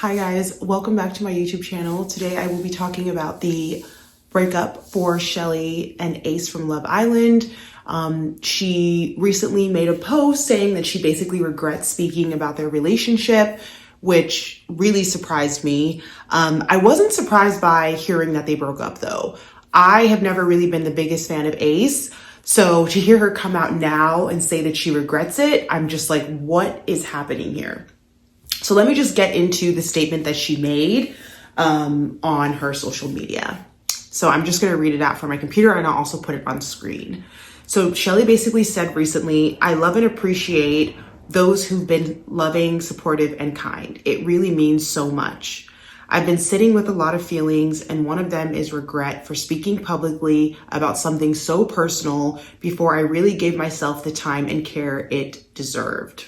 Hi guys, welcome back to my YouTube channel. Today I will be talking about the breakup for Shelly and Ace from Love Island. She recently made a post saying that she basically regrets speaking about their relationship, which really surprised me. I wasn't surprised by hearing that they broke up though. I have never really been the biggest fan of Ace. So to hear her come out now and say that she regrets it, I'm just like, what is happening here? So let me just get into the statement that she made on her social media. So I'm just going to read it out from my computer and I'll also put it on screen. So Shelly basically said recently, "I love and appreciate those who've been loving, supportive, and kind. It really means so much. I've been sitting with a lot of feelings, and one of them is regret for speaking publicly about something so personal before I really gave myself the time and care it deserved.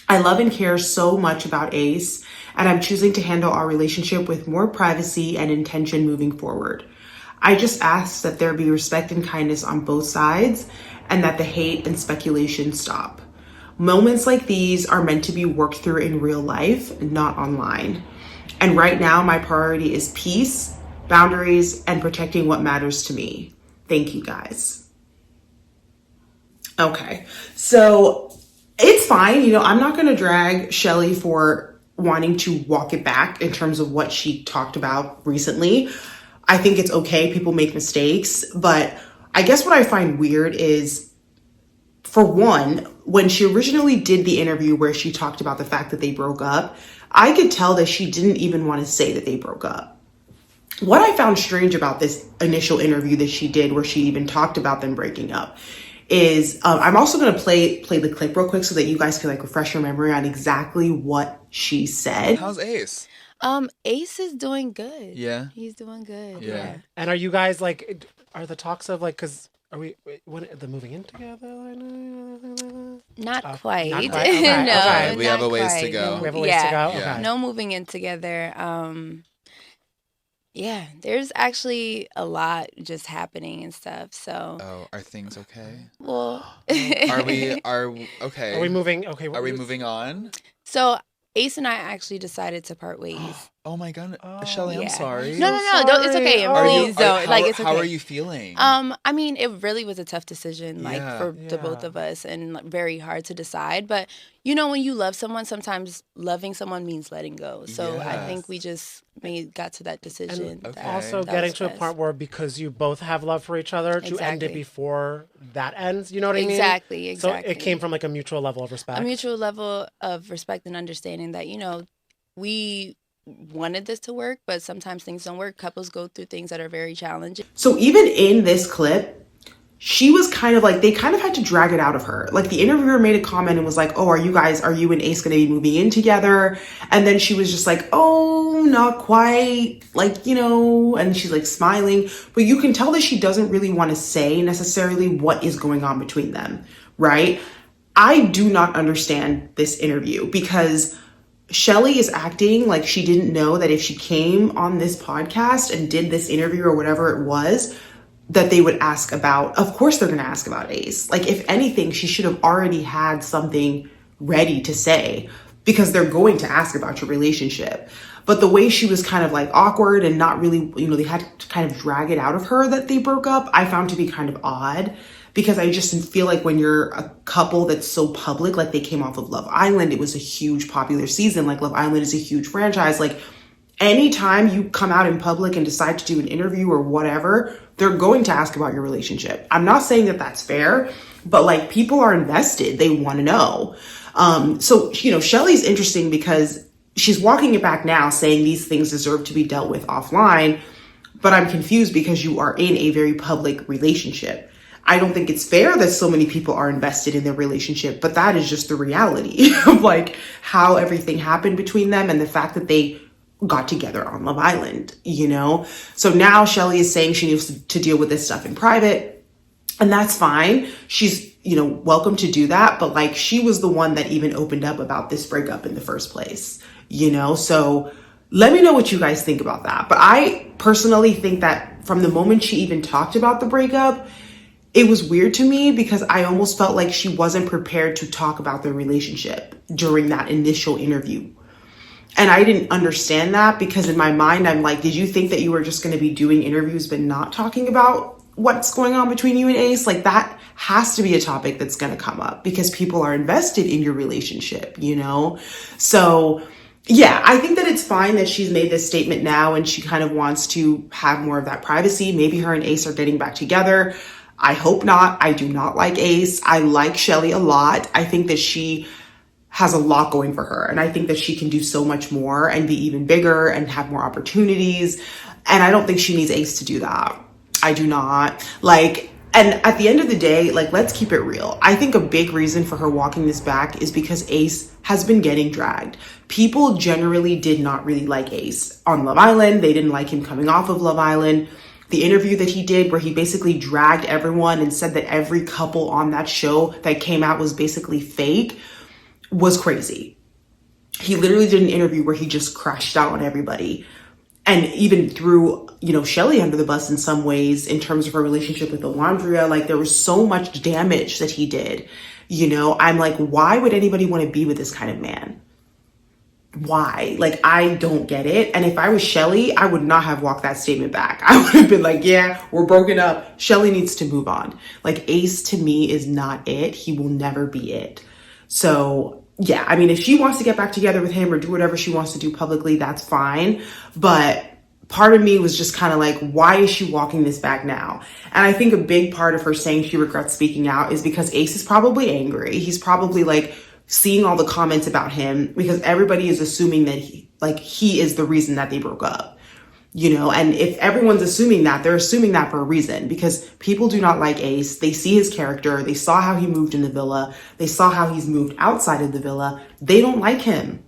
I love and care so much about Ace, and I'm choosing to handle our relationship with more privacy and intention moving forward. I just ask that there be respect and kindness on both sides, and that the hate and speculation stop. Moments like these are meant to be worked through in real life, not online. And right now, my priority is peace, boundaries, and protecting what matters to me. Thank you guys." Okay, so it's fine. I'm not going to drag Shelly for wanting to walk it back in terms of what she talked about recently. I think it's okay. People make mistakes. But I guess what I find weird is, for one, when she originally did the interview where she talked about the fact that they broke up, I could tell that she didn't even want to say that they broke up. What I found strange about this initial interview that she did where she even talked about them breaking up is I'm also going to play the clip real quick so that you guys can refresh your memory on exactly what she said. How's Ace? Ace is doing good. Yeah. He's doing good. Yeah. And are you guys are the talks of because are we the moving in together? Not quite. Not quite. Okay. No, Okay. We have a not ways to quite. go. No, We have a ways yeah. to go? Yeah. Okay. No moving in together. Yeah, there's actually a lot just happening and stuff. So, Oh, are things okay? well, okay? Are we moving? Okay. Are we moving on? So Ace and I actually decided to part ways. Oh my god, Oh, Shelly, I'm yeah. sorry. No, don't, it's okay. Sorry. Please don't. It's okay. How are you feeling? I mean, it really was a tough decision, Yeah. for the both of us, and very hard to decide. But when you love someone, sometimes loving someone means letting go. So I Yes. think we just got to that decision. And Okay. also that getting was to a best. part where, because you both have love for each other, to end it Exactly. before that ends. You know what I mean? Exactly. So it came from a mutual level of respect. A mutual level of respect and understanding that we wanted this to work, but sometimes things don't work. Couples go through things that are very challenging. So even in this clip, she was they kind of had to drag it out of her. The interviewer made a comment and was like, "Oh, are you and Ace going to be moving in together?" And then she was just like, "Oh, not quite." And she's smiling. But you can tell that she doesn't really want to say necessarily what is going on between them, right? I do not understand this interview because Shelly is acting like she didn't know that if she came on this podcast and did this interview or whatever it was, that they would ask about, of course they're going to ask about Ace. If anything, she should have already had something ready to say because they're going to ask about your relationship. But the way she was kind of awkward and not really, they had to kind of drag it out of her that they broke up, I found to be kind of odd. Because I just feel like when you're a couple that's so public, they came off of Love Island, it was a huge popular season. Love Island is a huge franchise. Anytime you come out in public and decide to do an interview or whatever, they're going to ask about your relationship. I'm not saying that that's fair, but people are invested. They want to know. So Shelly's interesting because she's walking it back now saying these things deserve to be dealt with offline. But I'm confused because you are in a very public relationship. I don't think it's fair that so many people are invested in their relationship, but that is just the reality of how everything happened between them and the fact that they got together on Love Island, So now Shelly is saying she needs to deal with this stuff in private, and that's fine. She's, welcome to do that, but she was the one that even opened up about this breakup in the first place, So let me know what you guys think about that. But I personally think that from the moment she even talked about the breakup, it was weird to me because I almost felt like she wasn't prepared to talk about their relationship during that initial interview. And I didn't understand that because in my mind, I'm like, did you think that you were just going to be doing interviews but not talking about what's going on between you and Ace? Like, that has to be a topic that's going to come up because people are invested in your relationship, you know? So yeah, I think that it's fine that she's made this statement now and she kind of wants to have more of that privacy. Maybe her and Ace are getting back together. I hope not. I do not like Ace. I like Shelly a lot. I think that she has a lot going for her. And I think that she can do so much more and be even bigger and have more opportunities. And I don't think she needs Ace to do that. I do not. Like, and at the end of the day, like, let's keep it real. I think a big reason for her walking this back is because Ace has been getting dragged. People generally did not really like Ace on Love Island. They didn't like him coming off of Love Island. The interview that he did where he basically dragged everyone and said that every couple on that show that came out was basically fake was crazy. He literally did an interview where he just crashed out on everybody and even threw, you know, Shelly under the bus in some ways in terms of her relationship with Alondria. Like, there was so much damage that he did, you know. I'm like, why would anybody want to be with this kind of man? Why? Like, I don't get it. And if I was Shelly, I would not have walked that statement back. I would have been like, yeah, we're broken up. Shelly needs to move on. Like, Ace to me is not it. He will never be it. So yeah, I mean, if she wants to get back together with him or do whatever she wants to do publicly, that's fine. But part of me was just kind of like, why is she walking this back now? And I think a big part of her saying she regrets speaking out is because Ace is probably angry. He's probably like seeing all the comments about him because everybody is assuming that he is the reason that they broke up. You know, and if everyone's assuming that, they're assuming that for a reason because people do not like Ace. They see his character. They saw how he moved in the villa. They saw how he's moved outside of the villa. They don't like him.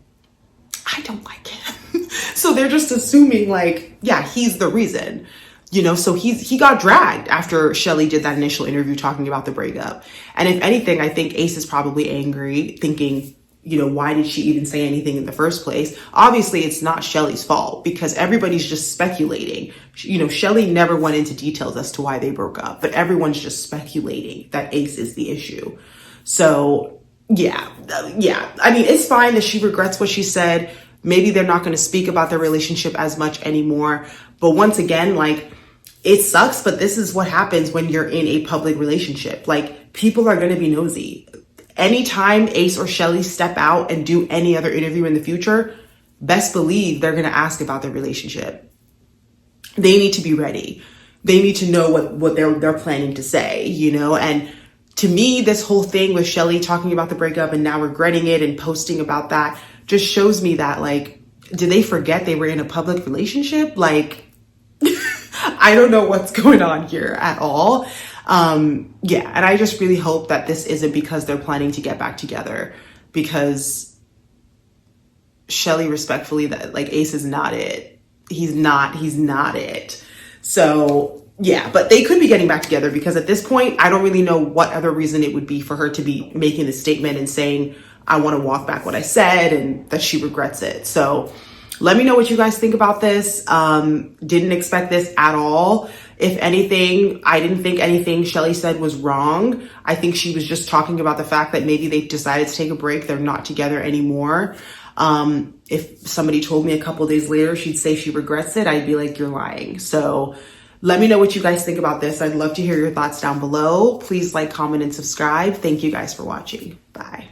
I don't like him. So they're just assuming like, yeah, he's the reason, you know. So he got dragged after Shelly did that initial interview talking about the breakup. And if anything, I think Ace is probably angry thinking, you know, why did she even say anything in the first place? Obviously, it's not Shelly's fault because everybody's just speculating. You know, Shelly never went into details as to why they broke up, but everyone's just speculating that Ace is the issue. So yeah. I mean, it's fine that she regrets what she said. Maybe they're not going to speak about their relationship as much anymore. But once again, like, it sucks, but this is what happens when you're in a public relationship. Like, people are going to be nosy. Anytime Ace or Shelly step out and do any other interview in the future, best believe they're going to ask about their relationship. They need to be ready. They need to know what they're planning to say, you know? And to me, this whole thing with Shelly talking about the breakup and now regretting it and posting about that just shows me that, like, did they forget they were in a public relationship? Like, I don't know what's going on here at all. Yeah, and I just really hope that this isn't because they're planning to get back together, because Shelly, respectfully, that like Ace is not it. He's not it. So yeah, but they could be getting back together because at this point, I don't really know what other reason it would be for her to be making this statement and saying, I want to walk back what I said and that she regrets it. So let me know what you guys think about this. Didn't expect this at all. If anything, I didn't think anything Shelly said was wrong. I think she was just talking about the fact that maybe they decided to take a break. They're not together anymore. If somebody told me a couple of days later she'd say she regrets it, I'd be like, you're lying. So let me know what you guys think about this. I'd love to hear your thoughts down below. Please like, comment, and subscribe. Thank you guys for watching. Bye.